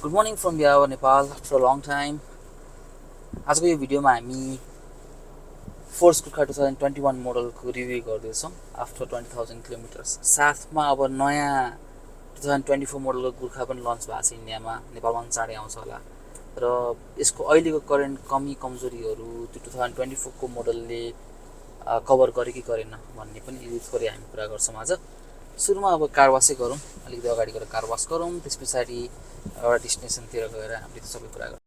Good morning from Yawa, Nepal after a long time. आजको यो भिडियोमा हामी फोर्स कुर्खा 2021 मोडलको रिभ्यू गर्दैछौँ आफ्टर 20,000 किलोमिटर्स। साथमा अब नयाँ 2024 मोडलको कुर्खा पनि लन्च भएको छ इन्डियामा, नेपालमा पनि चाँडै आउँछ होला। र यसको अहिलेको करेन्ट कमी कमजोरीहरू त्यो 2024 को मोडलले कभर गरे कि गरेन भन्ने पनि थोरै हामी कुरा गर्छौँ आज। सुरुमा अब कार वासै गरौँ, अलिकति अगाडि गएर कार वास गरौँ, त्यस पछाडि एउटा डेस्टिनेसनतिर गएर हामीले त्यो सबै कुरा गरौँ।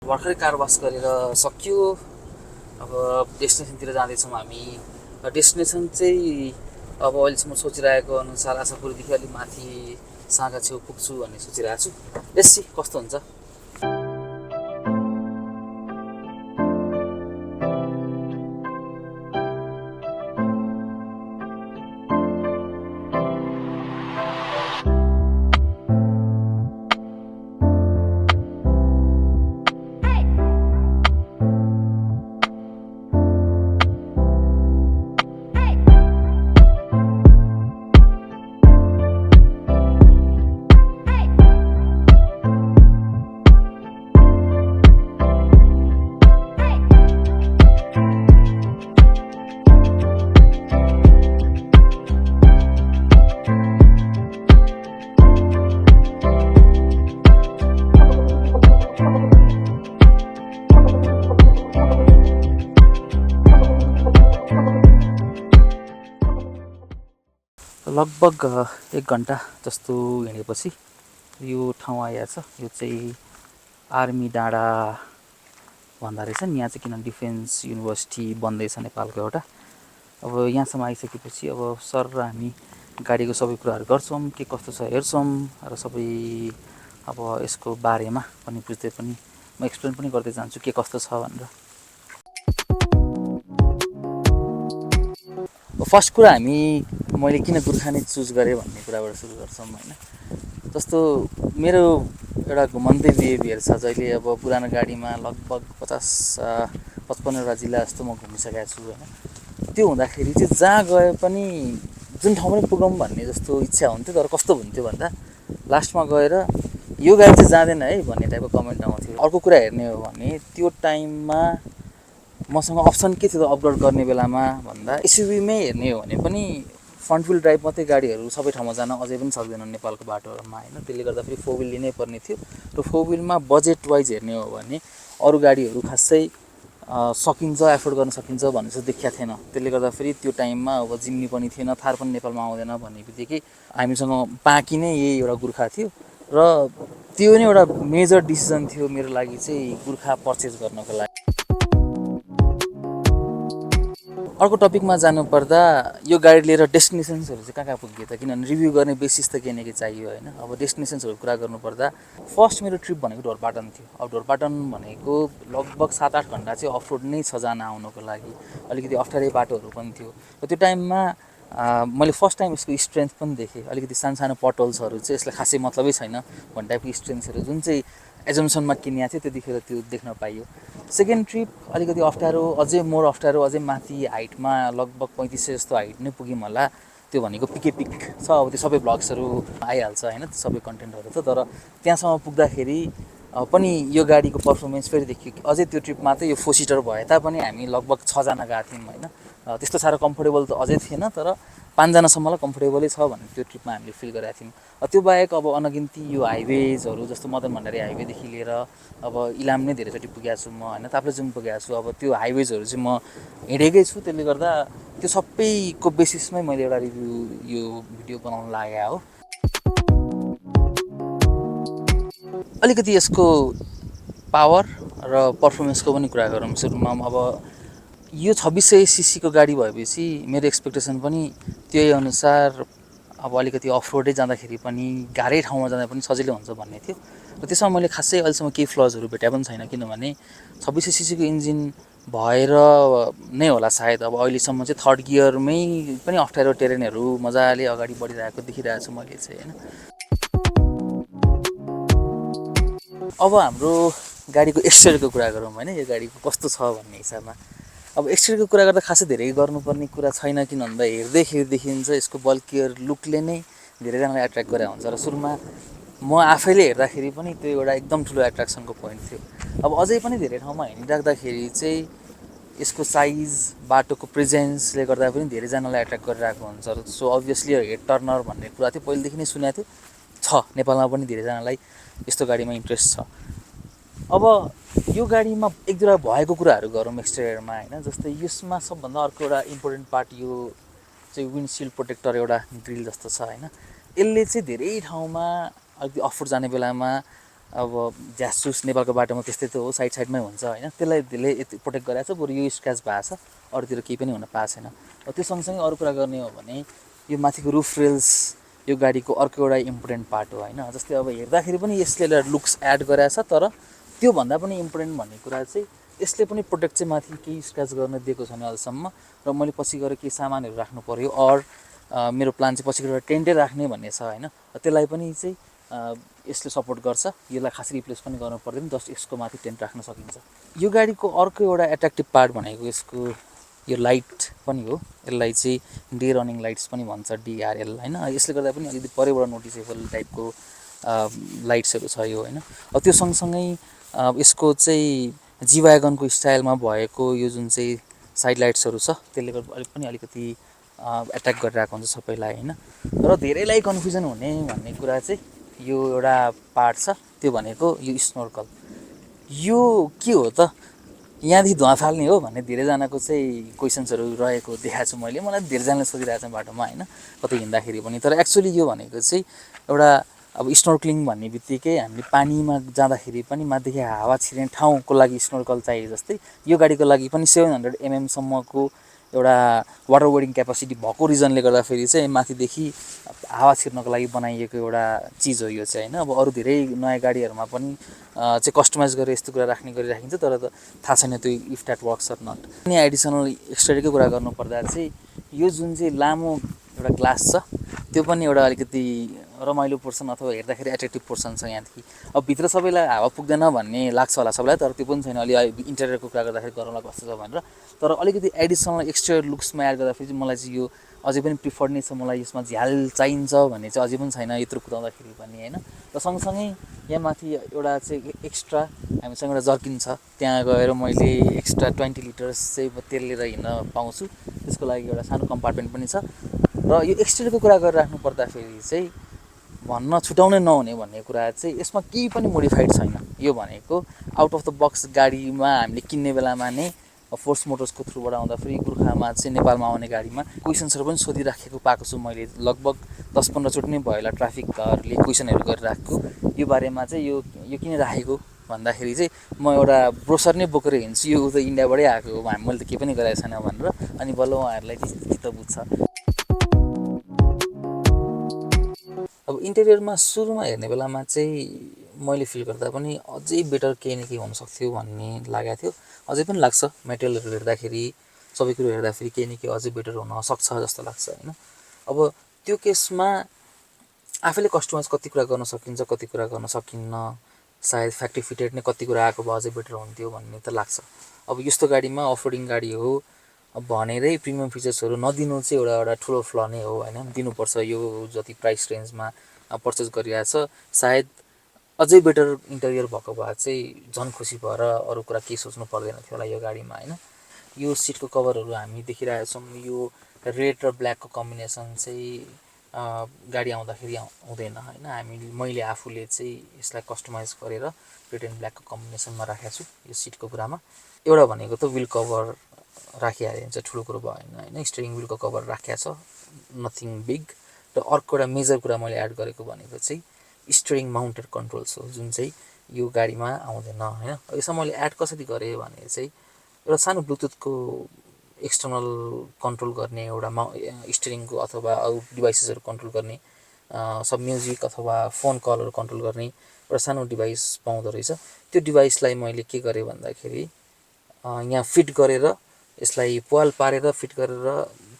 भर्खरै कार वास गरेर सक्यो। अब डेस्टिनेसनतिर जाँदैछौँ हामी। डेस्टिनेसन चाहिँ अब अहिलेसम्म सोचिरहेको अनुसार आशापुरदेखि अलिक माथि साँगा छेउ पुग्छु भन्ने सोचिरहेको छु। बेसी कस्तो हुन्छ। लगभग 1 घन्टा जस्तो हिँडेपछि यो ठाउँ आइएको छ। यो चाहिँ आर्मी डाँडा भन्दा रहेछ नि, यहाँ चाहिँ किन डिफेन्स युनिभर्सिटी बन्दैछ नेपालको एउटा। अब यहाँसम्म आइसकेपछि अब सर र हामी गाडीको सबै कुराहरू गर्छौँ, के कस्तो छ हेर्छौँ र सबै अब यसको बारेमा पनि बुझ्दै पनि म एक्सप्लेन पनि गर्दै जान्छु के कस्तो छ भनेर। फर्स्ट कुरा मैले किन गोर्खा नै चुज गरेँ भन्ने कुराबाट सुरु गर्छौँ होइन। जस्तो मेरो एउटा घुमन्ते बिहेभियर छ, जहिले अब पुरानो गाडीमा लगभग 50-55वटा जिल्ला जस्तो म घुमिसकेको छु होइन। त्यो हुँदाखेरि चाहिँ जहाँ गए पनि जुन ठाउँ पनि पुगौँ भन्ने जस्तो इच्छा हुन्थ्यो। तर कस्तो हुन्थ्यो भन्दा लास्टमा गएर यो गाडी चाहिँ जाँदैन है भन्ने टाइपको कमेन्ट आउँथ्यो। अर्को कुरा हेर्ने हो भने त्यो टाइममा मसँग अप्सन के थियो त अपग्रेड गर्ने बेलामा भन्दा एसयुभीमै हेर्ने हो भने पनि फ्रन्ट व्हिल ड्राइभ मात्रै गाडीहरू सबै ठाउँमा जान अझै पनि सक्दैनन् नेपालको बाटोहरूमा होइन। त्यसले गर्दाखेरि 4 व्हिल लिनै पर्ने थियो। र 4 व्हिलमा बजेट वाइज हेर्ने हो भने अरू गाडीहरू खासै सकिन्छ, एफोर्ड गर्न सकिन्छ भन्ने चाहिँ देखिया थिएन। त्यसले गर्दाखेरि त्यो टाइममा अब जिम्नी पनि थिएन, थार पनि नेपालमा आउँदैन भन्ने बित्तिकै हामीसँग बाँकी नै यही एउटा गोर्खा थियो। र त्यो नै एउटा मेजर डिसिजन थियो मेरो लागि चाहिँ गोर्खा पर्चेज गर्नको लागि। अर्को टपिकमा जानुपर्दा यो गाडी लिएर डेस्टिनेसन्सहरू चाहिँ कहाँ पुग्यो त, किनभने रिभ्यू गर्ने बेसिस त केही न केही चाहियो होइन। अब डेस्टिनेसन्सहरूको कुरा गर्नुपर्दा फर्स्ट मेरो ट्रिप भनेको ढोरपाटन थियो। अब ढोरपाटन भनेको लगभग 7-8 घन्टा चाहिँ अफ रोड नै छ जान आउनको लागि, अलिकति अप्ठ्यारै बाटोहरू पनि थियो। र त्यो टाइममा मैले फर्स्ट टाइम यसको स्ट्रेन्थ पनि देखेँ। अलिकति सानो पटल्सहरू चाहिँ यसलाई खासै मतलबै छैन भन्ने टाइपको स्ट्रेन्थहरू जुन चाहिँ एजम्सनमा किनिया थियो त्यतिखेर त्यो देख्न पाइयो। सेकेन्ड ट्रिप अलिकति अप्ठ्यारो, अझै मोर अप्ठ्यारो, अझै माथि हाइटमा लगभग 3500 जस्तो हाइट नै पुग्यौँ होला। त्यो भनेको पिके पिक छ, अब त्यो सबै ब्लग्सहरू आइहाल्छ होइन, त्यो सबै कन्टेन्टहरू त। तर त्यहाँसम्म पुग्दाखेरि पनि यो गाडीको पर्फर्मेन्स फेरि देखियो कि अझै त्यो ट्रिपमा त यो 4 सिटर भए तापनि हामी लगभग 6 जना गएको थियौँ होइन। त्यस्तो साह्रो कम्फोर्टेबल त अझै थिएन, तर 5जनासम्मलाई कम्फोर्टेबलै छ भन्ने त्यो ट्रिपमा हामीले फिल गरेका थियौँ। त्यो बाहेक अब अनगिन्ती यो हाइवेजहरू जस्तो मदन भण्डारी हाइवेदेखि लिएर अब इलाम नै धेरैचोटि पुगेको छु म होइन, ताप्लेजुङ पुगेको छु। अब त्यो हाइवेजहरू चाहिँ म हिँडेकै छु, त्यसले गर्दा त्यो सबैको बेसिसमै मैले एउटा रिभ्यू यो भिडियो बनाउन लागेको हो। अलिकति यसको पावर र पर्फर्मेन्सको पनि कुरा गरौँ सुरुमा। अब यो 2600 सीसीको गाडी भएपछि मेरो एक्सपेक्टेसन पनि त्यही अनुसार अब अलिकति अफ रोडै जाँदाखेरि पनि गाह्रै ठाउँमा जाँदा पनि सजिलो हुन्छ भन्ने थियो। र त्यसमा मैले खासै अहिलेसम्म केही फ्लजहरू भेटे पनि छैन, किनभने 2600 सीसीको इन्जिन भएर नै होला सायद अब अहिलेसम्म चाहिँ थर्ड गियरमै पनि अप्ठ्यारो टेरेनहरू मजाले अगाडि बढिरहेको देखिरहेको छु मैले चाहिँ होइन। अब हाम्रो गाडीको एक्सटेरियरको कुरा गरौँ होइन, यो गाडीको कस्तो छ भन्ने हिसाबमा। अब एक्सटेरियरको कुरा गर्दा खासै धेरै गर्नुपर्ने कुरा छैन, किन भन्दा हेर्दैखेरिदेखि चाहिँ यसको बल्कियर लुकले नै धेरैजनालाई एट्र्याक्ट गरेको हुन्छ र सुरुमा म आफैले हेर्दाखेरि पनि त्यो एउटा एकदम ठुलो एट्र्याक्सनको पोइन्ट थियो। अब अझै पनि धेरै ठाउँमा हिँडिराख्दाखेरि चाहिँ यसको साइज, बाटोको प्रेजेन्सले गर्दा पनि धेरैजनालाई एट्र्याक्ट गरिरहेको हुन्छ। सो अभियसली हेड टर्नर भन्ने कुरा चाहिँ पहिलेदेखि नै सुनेको थियो, छ नेपालमा पनि धेरैजनालाई यस्तो गाडीमा इन्ट्रेस्ट छ। अब यो गाडीमा एक दुईवटा भएको कुराहरू गरौँ एक्सटेरियरमा होइन, जस्तै यसमा सबभन्दा अर्को एउटा इम्पोर्टेन्ट पार्ट यो चाहिँ विन्डसिल्ड प्रोटेक्टर एउटा ग्रिल जस्तो छ होइन। यसले चाहिँ धेरै ठाउँमा अलिकति अफरोड जाने बेलामा अब झ्यासुस नेपालको बाटोमा त्यस्तै त हो, साइडमै हुन्छ होइन, त्यसलाई त्यसले यति प्रोटेक्ट गरेको छ। बरु यो स्क्रच भएको छ, अरूतिर केही पनि हुन पाएको छैन। त्यो सँगसँगै अरू कुरा गर्ने हो भने यो माथिको रुफ रेल्स यो गाडीको अर्को एउटा इम्पोर्टेन्ट पार्ट हो होइन। जस्तै अब हेर्दाखेरि पनि यसले एउटा लुक्स एड गरेको छ, तर त्योभन्दा पनि इम्पोर्टेन्ट भन्ने कुरा चाहिँ यसले पनि प्रोटेक्ट चाहिँ माथि केही स्क्रच गर्न दिएको छैन अहिलेसम्म। र मैले पछि गएर केही सामानहरू राख्नु पऱ्यो अर मेरो प्लान चाहिँ पछि गएर टेन्टै राख्ने भन्ने छ होइन, त्यसलाई पनि चाहिँ यसले सपोर्ट गर्छ। यसलाई खासै रिप्लेस पनि गर्नु पर्दैन, जस्ट यसको माथि टेन्ट राख्न सकिन्छ। यो गाडीको अर्को एउटा एट्र्याक्टिभ पार्ट भनेको यसको यो लाइट पनि हो। यसलाई चाहिँ डे रनिङ लाइट्स पनि भन्छ, डिआरएल होइन। यसले गर्दा पनि अलिकति परैबाट नोटिसेबल टाइपको लाइट्सहरू छ यो होइन। त्यो सँगसँगै यसको चाहिँ जी-वागनको स्टाइलमा भएको यो जुन चाहिँ साइड लाइट्सहरू छ त्यसले गर्दा पनि अलिकति एट्र्याक्ट गरिरहेको हुन्छ सबैलाई होइन। र धेरैलाई कन्फ्युजन हुने भन्ने कुरा चाहिँ यो एउटा पार्ट छ, त्यो भनेको यो स्नोर्कल। यो के हो त, यहाँदेखि धुवा फाल्ने हो भन्ने धेरैजनाको चाहिँ क्वेसन्सहरू रहेको देखाएको छु मैले। मलाई धेरैजनाले सोधिरहेको छ बाटोमा होइन, कतै हिँड्दाखेरि पनि। तर एक्चुअली यो भनेको चाहिँ एउटा अब स्नोर्कलिङ भन्ने बित्तिकै हामीले पानीमा जाँदाखेरि पनि माथिदेखि हावा छिर्ने ठाउँको लागि स्नोर्कल चाहियो। जस्तै यो गाडीको लागि पनि 700 mm एउटा वाटर वेडिङ क्यापासिटी भएको रिजनले गर्दाखेरि चाहिँ माथिदेखि हावा छिर्नको लागि बनाइएको एउटा चिज हो यो चाहिँ होइन। अब अरू धेरै नयाँ गाडीहरूमा पनि चाहिँ कस्टमाइज गरेर यस्तो कुरा राख्ने गरिराखिन्छ, तर थाहा छैन त्यो if that works or not. अनि एडिसनल एक्स्ट्राको कुरा गर्नुपर्दा चाहिँ यो जुन चाहिँ लामो एउटा ग्लास छ त्यो पनि एउटा अलिकति रमाइलो पोर्सन अथवा हेर्दाखेरि एट्र्याक्टिभ पोर्सन छ यहाँदेखि। अब भित्र सबैलाई हावा पुग्दैन भन्ने लाग्छ होला सबैलाई, तर त्यो पनि छैन। अलि इन्टेरियरको कुरा गर्दाखेरि गरौँला कस्तो छ भनेर, तर अलिकति एडिसनल एक्सटेरियर लुक्समा एड गर्दाखेरि चाहिँ मलाई चाहिँ यो अझै पनि प्रिफर्ड नै छ। मलाई यसमा झ्याल चाहिन्छ भन्ने चाहिँ अझै पनि छैन यत्रो कुदाउँदाखेरि पनि होइन। र सँगसँगै यहाँ माथि एउटा चाहिँ एक्स्ट्रा हामीसँग एउटा जर्किन छ, त्यहाँ गएर मैले एक्स्ट्रा 20 लिटर्स चाहिँ तेल लिएर हिँड्न पाउँछु, त्यसको लागि एउटा सानो कम्पार्टमेन्ट पनि छ। र यो एक्सटेरियरको कुरा गरिराख्नु पर्दाखेरि चाहिँ भन्न छुटाउनै नहुने भन्ने कुरा चाहिँ यसमा केही पनि मोडिफाइड छैन। यो भनेको आउट अफ द बक्स गाडीमा हामीले किन्ने बेलामा नै फोर्स मोटर्सको थ्रुबाट आउँदाखेरि गोर्खामा चाहिँ नेपालमा आउने गाडीमा क्वेसन्सहरू पनि सोधिराखेको पाएको छु मैले। लगभग 10-15 चोटि नै भयो होला ट्राफिकहरूले क्वेसनहरू गरिराखेको यो बारेमा चाहिँ। यो किन राखेको भन्दाखेरि चाहिँ म एउटा ब्रोसर नै बोकेर हिँड्छु, यो त इन्डियाबाटै आएको हो, मैले त केही पनि गरेको छैन भनेर। अनि बल्ल उहाँहरूलाई चित्त बुझ्छ। अब इन्टेरियरमा सुरुमा हेर्ने बेलामा चाहिँ मैले फिल गर्दा पनि अझै बेटर केही न केही हुनसक्थ्यो भन्ने लागेको थियो। अझै पनि लाग्छ, मेटेरियलहरू हेर्दाखेरि सबै कुरो हेर्दाखेरि केही न केही अझै बेटर हुनसक्छ जस्तो लाग्छ होइन। अब त्यो केसमा आफैले कस्टमाइज कति कुरा गर्न सकिन्छ, कति कुरा गर्न सकिन्न, सायद फ्याक्ट्री फिटेड नै कति कुरा आएको भए अझै बेटर हुन्थ्यो भन्ने त लाग्छ। अब यस्तो गाडीमा अफरोडिङ गाडी हो भनेरै प्रिमियम फिचर्सहरू नदिनु चाहिँ एउटा ठुलो फ्ल नै हो होइन। दिनुपर्छ, यो जति प्राइस रेन्जमा पर्चेस गरिरहेछ सायद अझै बेटर इन्टेरियर भएको भए चाहिँ झन् खुसी भएर अरू कुरा केही सोच्नु पर्दैन थियो होला यो गाडीमा होइन। यो सिटको कभरहरू हामी देखिरहेको छौँ, यो रेड र ब्ल्याकको कम्बिनेसन चाहिँ गाडी आउँदाखेरि हुँदैन होइन। मैले आफूले चाहिँ यसलाई कस्टमाइज गरेर रेड एन्ड ब्ल्याकको कम्बिनेसनमा राखेको छु यो सिटको कुरामा। एउटा भनेको त विल कभर राखिहाल्यो भने चाहिँ ठुलो कुरो भएन होइन। स्टियरिङ विलको कभर राखेको छ, नथिङ बिग। र अर्को एउटा मेजर कुरा मैले एड गरेको भनेको चाहिँ स्टियरिङ माउन्टेड कन्ट्रोल्स हो, जुन चाहिँ यो गाडीमा आउँदैन होइन। यसमा मैले एड कसरी गरेँ भने चाहिँ एउटा सानो ब्लुटुथको एक्सटर्नल कन्ट्रोल गर्ने एउटा स्टियरिङको अथवा अरू डिभाइसेसहरू कन्ट्रोल गर्ने, सब म्युजिक अथवा फोन कलहरू कन्ट्रोल गर्ने एउटा सानो डिभाइस पाउँदो रहेछ। त्यो डिभाइसलाई मैले के गरेँ भन्दाखेरि यहाँ फिट गरेर यसलाई पाल पारेर फिट गरेर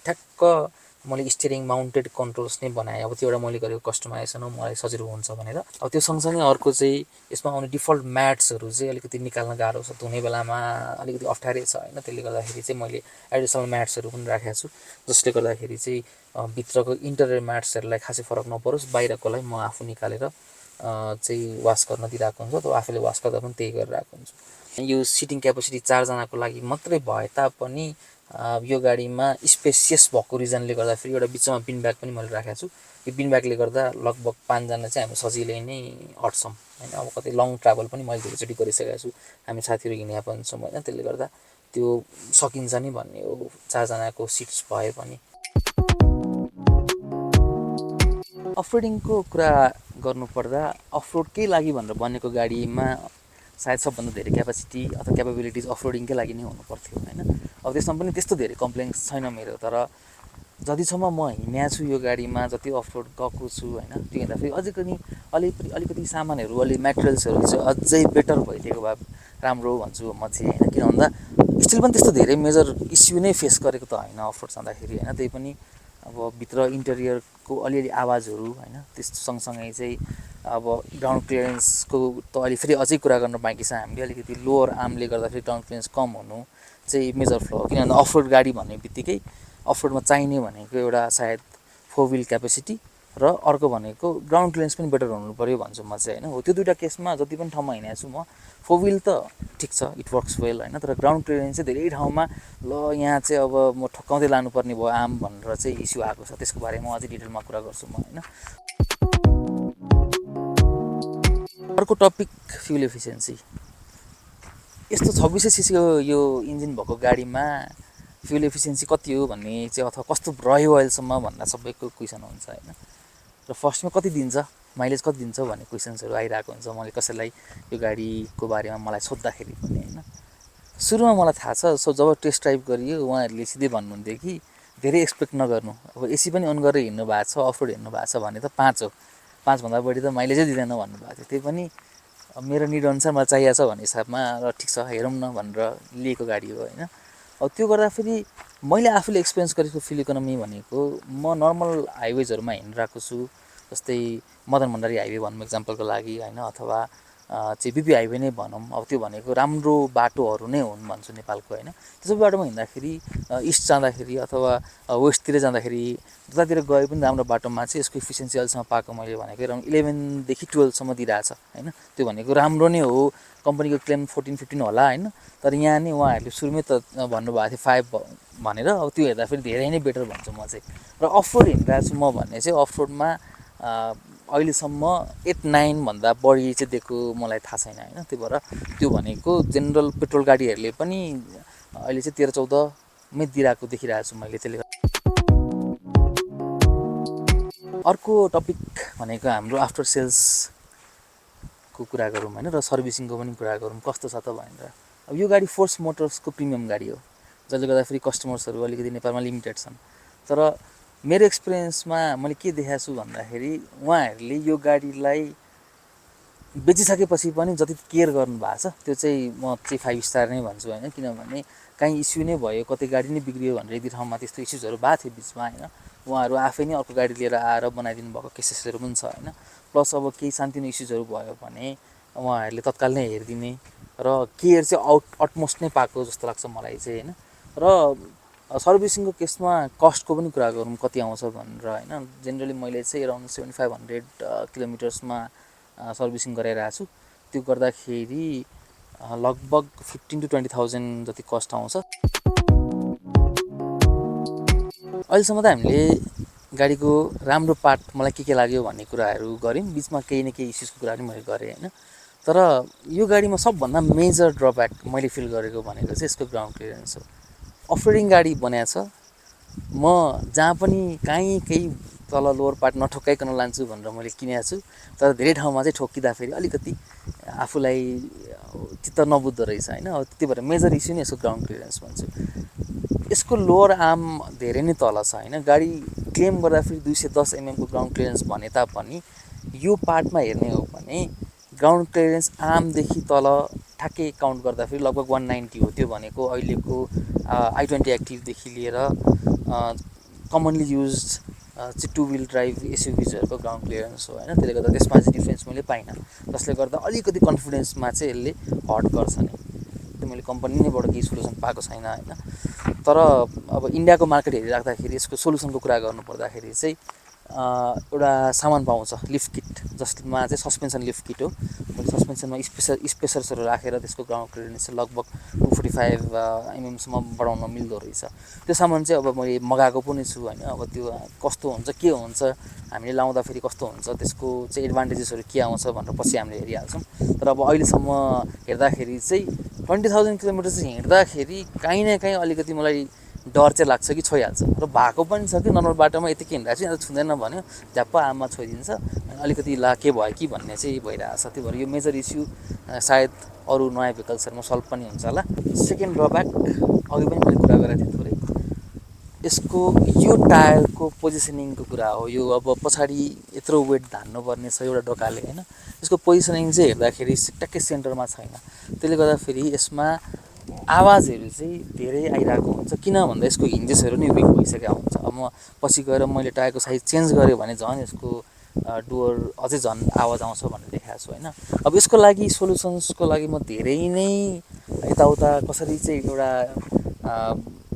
ठ्याक्क मैले स्टियरिङ माउन्टेड कन्ट्रोल्स नै बनाएँ। अब त्यो एउटा मैले गरेको कस्टमाइजेसन हो, मलाई सजिलो हुन्छ भनेर। अब त्यो सँगसँगै अर्को चाहिँ यसमा आउने डिफल्ट म्याट्सहरू चाहिँ अलिकति निकाल्न गाह्रो छ, धुने बेलामा अलिकति अप्ठ्यारै छ होइन। त्यसले गर्दाखेरि चाहिँ मैले एडिसनल म्याट्सहरू पनि राखेको छु, जसले गर्दाखेरि चाहिँ भित्रको इन्टरियर म्याट्सहरूलाई खासै फरक नपरोस्, बाहिरकोलाई म आफू निकालेर चाहिँ वास गर्न दिइरहेको हुन्छु, अथवा आफूले वास गर्दा पनि त्यही गरिरहेको हुन्छु। यो सिटिङ क्यापेसिटी 4 जनाको लागि मात्रै भए तापनि यो गाडीमा स्पेसियस भएको रिजनले गर्दाखेरि एउटा बिचमा बिन ब्याग पनि मैले राखेको छु। यो बिन ब्यागले गर्दा लगभग 5 जना चाहिँ हामी सजिलै नै अट्छौँ होइन। अब कतै लङ ट्राभल पनि मैले धेरैचोटि गरिसकेको छु, हामी साथीहरू हिँडेका पनि छौँ होइन। त्यसले गर्दा त्यो सकिन्छ नि भन्ने हो 4 जनाको सिट्स भए पनि। अफरोडिङको कुरा गर्नुपर्दा अफरोडकै लागि भनेर बनेको गाडीमा सायद सबभन्दा धेरै क्यापेसिटी अथवा क्यापेबिलिटिज अफरोडिङकै लागि नै हुनुपर्थ्यो होइन। अब त्यसमा पनि त्यस्तो धेरै कम्प्लेन्स छैन मेरो, तर जतिसम्म म हिँडेको छु यो गाडीमा, जति अफरोड गएको छु होइन, त्यो हेर्दाखेरि अझै पनि अलिकति सामानहरू मेटेरियल्सहरू चाहिँ अझै बेटर भइदिएको भए राम्रो भन्छु म चाहिँ होइन। किन भन्दा स्टिल पनि त्यस्तो धेरै मेजर इस्यु नै फेस गरेको त होइन अफरोड जाँदाखेरि होइन। त्यही पनि अब भित्र इन्टेरियरको अलिअलि आवाजहरू होइन, त्यस्तो सँगसँगै चाहिँ अब ग्राउन्ड क्लियरेन्सको त अहिले फेरि अझै कुरा गर्न बाँकी छ। हामीले अलिकति लोवर आर्मले गर्दाखेरि ग्राउन्ड क्लियरेन्स कम हुनु चाहिँ मेजर फ्ल हो। किन भन्दा अफरोड गाडी भन्ने बित्तिकै अफरोडमा चाहिने भनेको एउटा सायद 4 व्हिल क्यापेसिटी र अर्को भनेको ग्राउन्ड क्लियरेन्स पनि बेटर हुनु पऱ्यो भन्छु म चाहिँ होइन। हो त्यो दुइटा केसमा जति पनि ठाउँमा हिँडेको छु म 4 व्हिल त ठिक छ, इट वर्क्स वेल होइन। तर ग्राउन्ड क्लियरेन्स चाहिँ धेरै ठाउँमा ल यहाँ चाहिँ अब म ठक्काउँदै लानुपर्ने भयो आम भनेर चाहिँ इस्यु आएको छ। त्यसको बारेमा अझै डिटेलमा कुरा गर्छु म होइन। अर्को टपिक फ्युल एफिसिएन्सी। यस्तो 2600 सीसीको यो इन्जिन भएको गाडीमा फ्युल एफिसिएन्सी कति हो भन्ने चाहिँ अथवा कस्तो रह्यो अहिलेसम्म भन्दा सबैको क्वेसन हुन्छ होइन। र फर्स्टमा कति दिन्छ, माइलेज कति दिन्छ भन्ने क्वेसन्सहरू आइरहेको हुन्छ मैले कसैलाई यो गाडीको बारेमा मलाई सोद्धाखेरि पनि होइन। सुरुमा मलाई थाहा छ, सो जब टेस्ट ड्राइभ गरियो उहाँहरूले सिधै भन्नुहुन्थ्यो कि धेरै एक्सपेक्ट नगर्नु, अब एसी पनि अन गरेर हिँड्नु भएको छ, अफरोड हिँड्नु भएको छ भने त 5 हो, 5भन्दा बढी त माइलेजै दिँदैन भन्नुभएको थियो। त्यही पनि मेरो निड अनुसार मलाई चाहिएको छ भन्ने हिसाबमा र ठिक छ हेरौँ न भनेर लिएको गाडी हो होइन। अब त्यो गर्दाखेरि मैले आफूले एक्सपिरियन्स गरेको फ्युल इकोनोमी भनेको म नर्मल हाइवेजहरूमा हिँडिरहेको छु, जस्तै मदन भण्डारी हाइवे भनौँ इक्जाम्पलको लागि होइन, अथवा चाहिँ बिपी हाइवे नै भनौँ। अब त्यो भनेको राम्रो बाटोहरू नै हुन् भन्छु नेपालको होइन। त्यसो बाटोमा हिँड्दाखेरि इस्ट जाँदाखेरि अथवा वेस्टतिर जाँदाखेरि जतातिर गए पनि राम्रो बाटोमा चाहिँ यसको इफिसियन्सी अहिलेसम्म पाएको मैले भनेको अराउन्ड 11देखि 12सम्म दिइरहेछ होइन। त्यो भनेको राम्रो नै हो, कम्पनीको क्लेम 14-15 होला होइन। तर यहाँ नै उहाँहरूले सुरुमै त भन्नुभएको थियो 5 भनेर। अब त्यो हेर्दाखेरि धेरै नै बेटर भन्छु म चाहिँ। र अफरोड हिँडिरहेको छु म भन्ने चाहिँ अफरोडमा अहिलेसम्म 8-9 भन्दा बढी चाहिँ दिएको मलाई थाहा छैन होइन। त्यही भएर त्यो भनेको जेनरल पेट्रोल गाडीहरूले पनि अहिले चाहिँ 13-14मै दिइरहेको देखिरहेको छु मैले। त्यसले अर्को टपिक भनेको हाम्रो आफ्टर सेल्सको कुरा गरौँ होइन, र सर्भिसिङको पनि कुरा गरौँ कस्तो छ त भनेर। अब यो गाडी फोर्स मोटर्सको प्रिमियम गाडी हो, जसले गर्दाखेरि कस्टमर्सहरू अलिकति नेपालमा लिमिटेड छन्। तर मेरो एक्सपिरियन्समा मैले के देखाएको छु भन्दाखेरि उहाँहरूले यो गाडीलाई बेचिसकेपछि पनि जति केयर गर्नुभएको छ त्यो चाहिँ म चाहिँ 5 स्टार नै भन्छु होइन। किनभने काहीँ इस्यु नै भयो, कतै गाडी नै बिग्रियो भनेर यदि ठाउँमा त्यस्तो इस्युजहरू भएको थियो बिचमा होइन, उहाँहरू आफै नै अर्को गाडी लिएर आएर बनाइदिनु भएको केसेसहरू पनि छ होइन। प्लस अब केही सानोतिनो इस्युजहरू भयो भने उहाँहरूले तत्काल नै हेरिदिने र केयर चाहिँ अटमोस्ट नै पाएको जस्तो लाग्छ मलाई चाहिँ होइन। र सर्भिसिङको केसमा कस्टको पनि कुरा गरौँ कति आउँछ भनेर होइन। जेनरली मैले चाहिँ अराउन्ड 7500 किलोमिटर्समा सर्भिसिङ गराइरहेको छु। त्यो गर्दाखेरि लगभग 15,000 to 20,000 जति कस्ट आउँछ। अहिलेसम्म त हामीले गाडीको राम्रो पार्ट मलाई के लाग्यो भन्ने कुराहरू गऱ्यौँ, बिचमा केही न केही इस्युजको कुरा पनि मैले गरेँ होइन। तर यो गाडीमा सबभन्दा मेजर ड्रब्याक मैले फिल गरेको भनेको चाहिँ यसको ग्राउन्ड क्लियरेन्स हो। अफरोडिङ गाडी बनाएको छ, म जहाँ पनि काहीँ केही तल लोवर पार्ट नठोक्काइकन लान्छु भनेर मैले किनेको छु, तर धेरै ठाउँमा चाहिँ ठोक्किँदाखेरि अलिकति आफूलाई चित्त नबुझ्दो रहेछ होइन। अब त्यही भएर मेजर इस्यु नै यसको ग्राउन्ड क्लियरेन्स भन्छु। यसको लोवर आर्म धेरै नै तल छ होइन। गाडी क्लेम गर्दाखेरि 210 mm को ग्राउन्ड क्लियरेन्स भने तापनि यो पार्टमा हेर्ने हो भने ग्राउन्ड क्लियरेन्स आर्मदेखि तल ठ्याक्कै काउन्ट गर्दाखेरि लगभग 190 हो। त्यो भनेको अहिलेको i20 एक्टिभदेखि लिएर कमनली युज चाहिँ 2 व्हिल ड्राइभ एसयुभिजहरूको ग्राउन्ड क्लियरेन्स हो होइन। त्यसले गर्दा त्यसमा चाहिँ डिफ्रेन्स मैले पाइनँ, जसले गर्दा अलिकति कन्फिडेन्समा चाहिँ यसले हर्ट गर्छ नि। त्यो मैले कम्पनी नैबाट केही सोल्युसन पाएको छैन होइन। तर अब इन्डियाको मार्केट हेरिराख्दाखेरि यसको सोल्युसनको कुरा गर्नुपर्दाखेरि चाहिँ एउटा सामान पाउँछ लिफ्ट किट, जसमा चाहिँ सस्पेन्सन लिफ्ट किट हो। मैले सस्पेन्सनमा स्पेसर्सहरू राखेर त्यसको ग्राउन्ड क्लियरेन्स चाहिँ लगभग 245 mm बढाउन मिल्दो रहेछ। त्यो सामान चाहिँ अब मैले मगाएको पनि छु होइन। अब त्यो कस्तो हुन्छ के हुन्छ, हामीले लाउँदाखेरि कस्तो हुन्छ, त्यसको चाहिँ एडभान्टेजेसहरू के आउँछ भनेर पछि हामीले हेरिहाल्छौँ। तर अब अहिलेसम्म हेर्दाखेरि चाहिँ 20,000 किलोमिटर चाहिँ हिँड्दाखेरि काहीँ न काहीँ अलिकति मलाई डर चाहिँ लाग्छ कि छोइहाल्छ, र भएको पनि छ कि नर्मल बाटोमा यति के हिँड्रहेको छु यहाँ त छुँदैन भन्यो झ्याप्प आममा छोइदिन्छ, अलिकति ला के भयो कि भन्ने चाहिँ भइरहेको छ। त्यही भएर यो मेजर इस्यु सायद अरू नयाँ भेहिकल्सहरूमा सल्भ पनि हुन्छ होला। सेकेन्ड ड्रब्याक अघि पनि मैले कुरा गरेको थिएँ थोरै, यसको यो टायरको पोजिसनिङको कुरा हो। यो अब पछाडि यत्रो वेट धान्नुपर्ने छ एउटा डोकाले होइन। यसको पोजिसनिङ चाहिँ हेर्दाखेरि ट्याक्कै सेन्टरमा छैन। त्यसले गर्दाखेरि यसमा आवाजहरू चाहिँ धेरै आइरहेको हुन्छ, किन भन्दा यसको हिन्जेसहरू नै विक भइसकेको हुन्छ। अब म पछि गएर मैले टायरको साइज चेन्ज गरेँ भने झन् यसको डुवर अझै झन् आवाज आउँछ भनेर देखाएको छु होइन। अब यसको लागि सोल्युसन्सको लागि म धेरै नै यताउता कसरी चाहिँ एउटा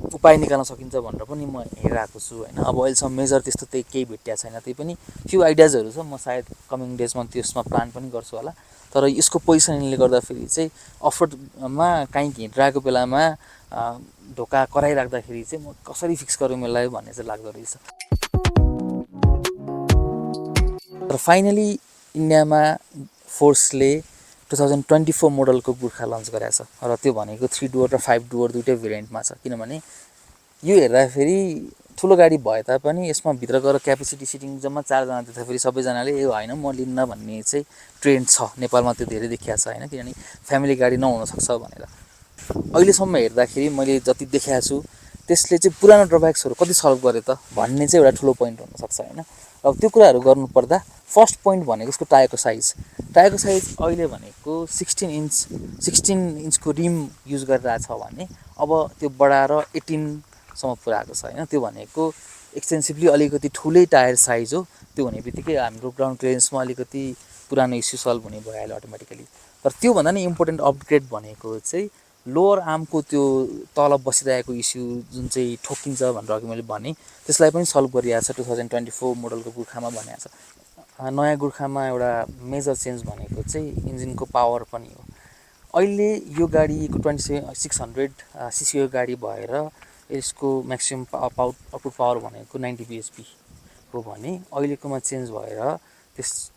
उपाय निकाल्न सकिन्छ भनेर पनि म हेरिरहेको छु होइन। अब अहिलेसम्म मेजर त्यस्तो केही भेटिएको छैन, त्यही पनि फ्यु आइडियाजहरू छ। म सायद कमिङ डेजमा त्यसमा प्लान पनि गर्छु होला। तर यसको पोजिसनिङले गर्दाखेरि चाहिँ अफरोडमा काहीँ हिँडिरहेको बेलामा ढोका कराइराख्दाखेरि चाहिँ म कसरी फिक्स गरौँ यसलाई भन्ने चाहिँ लाग्दो रहेछ। तर फाइनली इन्डियामा फोर्सले 2024 मोडलको गुर्खा लन्च गरेको छ, र त्यो भनेको 3 डुअर र 5 डुअर दुइटै भेरिएन्टमा छ। किनभने यो हेर्दाखेरि ठुलो गाडी भए तापनि यसमा भित्र गएर क्यापेसिटी सिटिङ जम्मा 4 जना देख्दाखेरि सबैजनाले ए होइन म लिन्न भन्ने चाहिँ ट्रेन्ड छ नेपालमा। त्यो धेरै देखिएको छ होइन, किनभने फ्यामिली गाडी नहुनसक्छ भनेर। अहिलेसम्म हेर्दाखेरि मैले जति देखाएको छु त्यसले चाहिँ पुरानो ड्रब्याक्सहरू कति सल्भ गरे त भन्ने चाहिँ एउटा ठुलो पोइन्ट हुनसक्छ होइन। अब त्यो कुराहरू गर्नुपर्दा फर्स्ट पोइन्ट भनेको यसको टायरको साइज अहिले भनेको 16 इन्चको रिम युज गरिरहेछ भने अब त्यो बढाएर 18सम्म पुऱ्याएको छ होइन। त्यो भनेको एक्सटेन्सिभली अलिकति ठुलै टायर साइज हो। त्यो हुने बित्तिकै हाम्रो ग्राउन्ड क्लियरेन्समा अलिकति पुरानो इस्यु सल्भ हुने भइहाल्यो अटोमेटिकली। तर त्योभन्दा नि इम्पोर्टेन्ट अपग्रेड भनेको चाहिँ लोवर आर्मको त्यो तल बसिरहेको इस्यु जुन चाहिँ ठोक्किन्छ भनेर अघि मैले भनेँ, त्यसलाई पनि सल्भ गरिरहेको छ 2024 मोडलको गुर्खामा भनेको छ। नयाँ गुर्खामा एउटा मेजर चेन्ज भनेको चाहिँ इन्जिनको पावर पनि हो। अहिले यो गाडीको 2600 सीसीको गाडी भएर यसको म्याक्सिमम आउटपुट पावर भनेको 90 bhp हो भने अहिलेकोमा चेन्ज भएर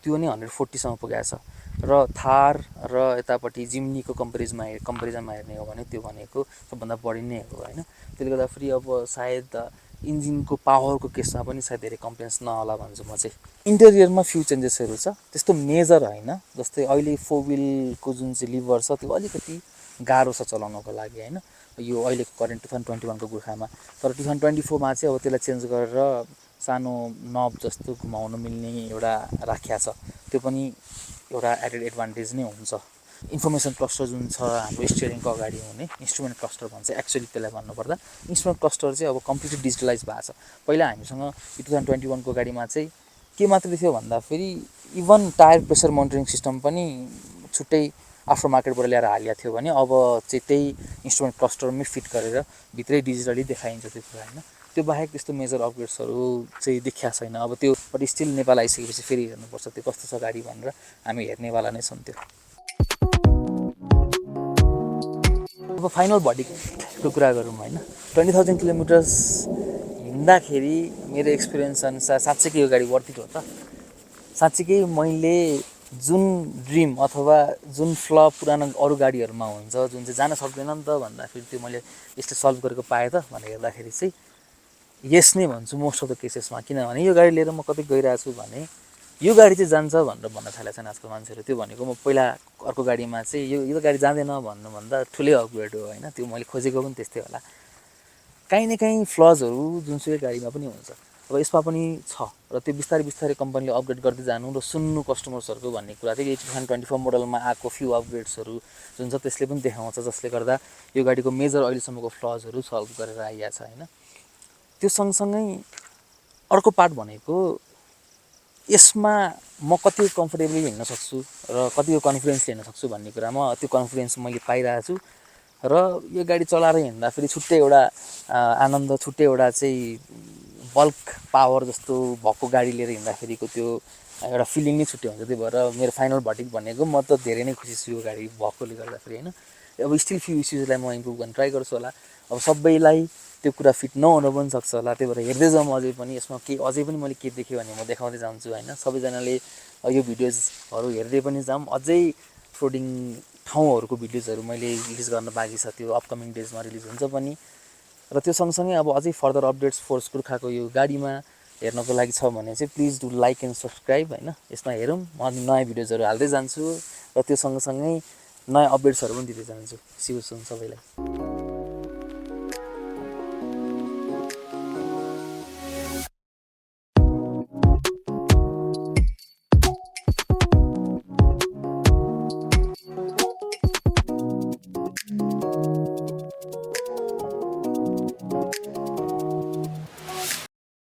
त्यो नै 140सम्म पुगेको छ। र थार र यतापट्टि जिम्नीको कम्पेरिजनमा हेर्ने हो भने त्यो भनेको सबभन्दा बढी नै हो होइन। त्यसले गर्दा फेरि अब सायद इन्जिनको पावरको केसमा पनि सायद धेरै कम्प्लेन्स नहोला भन्छु म चाहिँ। इन्टेरियरमा फ्यु चेन्जेसहरू छ, त्यस्तो मेजर होइन। जस्तै अहिले 4 व्हिलको जुन चाहिँ लिभर छ त्यो अलिकति गाह्रो छ चलाउनको लागि होइन, यो अहिलेको करेन्ट 2021को गुर्खामा। तर 2024मा चाहिँ अब त्यसलाई चेन्ज गरेर सानो नब जस्तो घुमाउन मिल्ने एउटा राखिया छ। त्यो पनि एउटा एडेड एडभान्टेज नै हुन्छ। इन्फर्मेसन क्लस्टर जुन छ हाम्रो स्टियरिङको अगाडि हुने इन्स्ट्रुमेन्ट क्लस्टर भन्छ एक्चुअली, त्यसलाई भन्नुपर्दा इन्स्ट्रुमेन्ट क्लस्टर चाहिँ अब कम्प्लिटली डिजिटलाइज भएको छ। पहिला हामीसँग 2021को गाडीमा चाहिँ के मात्रै थियो भन्दाखेरि even tyre pressure monitoring system पनि छुट्टै आफ्टर मार्केटबाट ल्याएर हालिएको थियो भने अब चाहिँ त्यही इन्स्ट्रुमेन्ट क्लस्टरमै फिट गरेर भित्रै डिजिटली देखाइन्छ त्यो कुरा होइन। त्यो बाहेक त्यस्तो मेजर अपग्रेड्सहरू चाहिँ देखिएको छैन। अब त्यो बट स्टिल नेपाल आइसकेपछि फेरि हेर्नुपर्छ त्यो कस्तो छ गाडी भनेर, हामी हेर्नेवाला नै छौँ त्यो। अब फाइनल भर्डिक्टको कुरा गरौँ होइन। 20,000 किलोमिटर्स हिँड्दाखेरि मेरो एक्सपिरियन्स अनुसार साँच्चैकै यो गाडी वर्थ इट हो त। साँच्चीकै मैले जुन ड्रिम अथवा जुन फ्ल पुरानो अरू गाडीहरूमा हुन्छ जुन चाहिँ जान सक्दैन नि त भन्दाखेरि त्यो मैले यसले सल्भ गरेको पाएँ त भनेर हेर्दाखेरि चाहिँ यस नै भन्छु मोस्ट अफ द केसेसमा। किनभने यो गाडी लिएर म कतै गइरहेको छु भने यो गाडी चाहिँ जान्छ भनेर भन्न थालेको छन् आजकल मान्छेहरू। त्यो भनेको म पहिला अर्को गाडीमा चाहिँ यो गाडी जाँदैन भन्नुभन्दा ठुलै अपग्रेड हो होइन। त्यो मैले खोजेको पनि त्यस्तै होला। काहीँ न काहीँ फ्लजहरू जुनसुकै गाडीमा पनि हुन्छ। अब यसमा पनि छ र त्यो बिस्तारै बिस्तारै कम्पनीले अपग्रेड गर्दै जानु र सुन्नु कस्टमर्सहरूको भन्ने कुरा चाहिँ 2024 मोडलमा आएको फ्यु अपग्रेड्सहरू जुन छ त्यसले पनि देखाउँछ, जसले गर्दा यो गाडीको मेजर अहिलेसम्मको फ्लजहरू सल्भ गरेर आइएको छ होइन। त्यो सँगसँगै अर्को पार्ट भनेको यसमा म कति कम्फर्टेबली हिँड्न सक्छु र कतिको कन्फिडेन्सले हिँड्न सक्छु भन्ने कुरामा त्यो कन्फिडेन्स मैले पाइरहेको छु। र यो गाडी चलाएर हिँड्दाखेरि छुट्टै एउटा आनन्द, छुट्टै एउटा चाहिँ बल्क पावर जस्तो भएको गाडी लिएर हिँड्दाखेरिको त्यो एउटा फिलिङ नै छुट्टै हुन्छ। त्यही भएर मेरो फाइनल भर्डिक्ट भनेको म त धेरै नै खुसी छु यो गाडी भएकोले गर्दाखेरि होइन। अब स्टिल फ्यु इस्युजलाई म इम्प्रुभ गर्न ट्राई गर्छु होला। अब सबैलाई त्यो कुरा फिट नहुन पनि सक्छ होला। त्यही भएर हेर्दै जाउँ अझै पनि यसमा के अझै पनि मैले के देखेँ भने म देखाउँदै जान्छु होइन। सबैजनाले यो भिडियोजहरू हेर्दै पनि जाउँ। अझै फ्लोडिङ ठाउँहरूको भिडियोजहरू मैले रिलिज गर्न बाँकी छ, त्यो अपकमिङ डेजमा रिलिज हुन्छ पनि। र त्यो सँगसँगै अब अझै फर्दर अपडेट्स फोर्स कुर्खाको यो गाडीमा हेर्नको लागि छ भने चाहिँ please do like and subscribe होइन। यसमा हेरौँ, म नयाँ भिडियोजहरू हाल्दै जान्छु र त्यो सँगसँगै नयाँ अपडेट्सहरू पनि दिँदै जान्छु। सी यू सुन सबैलाई।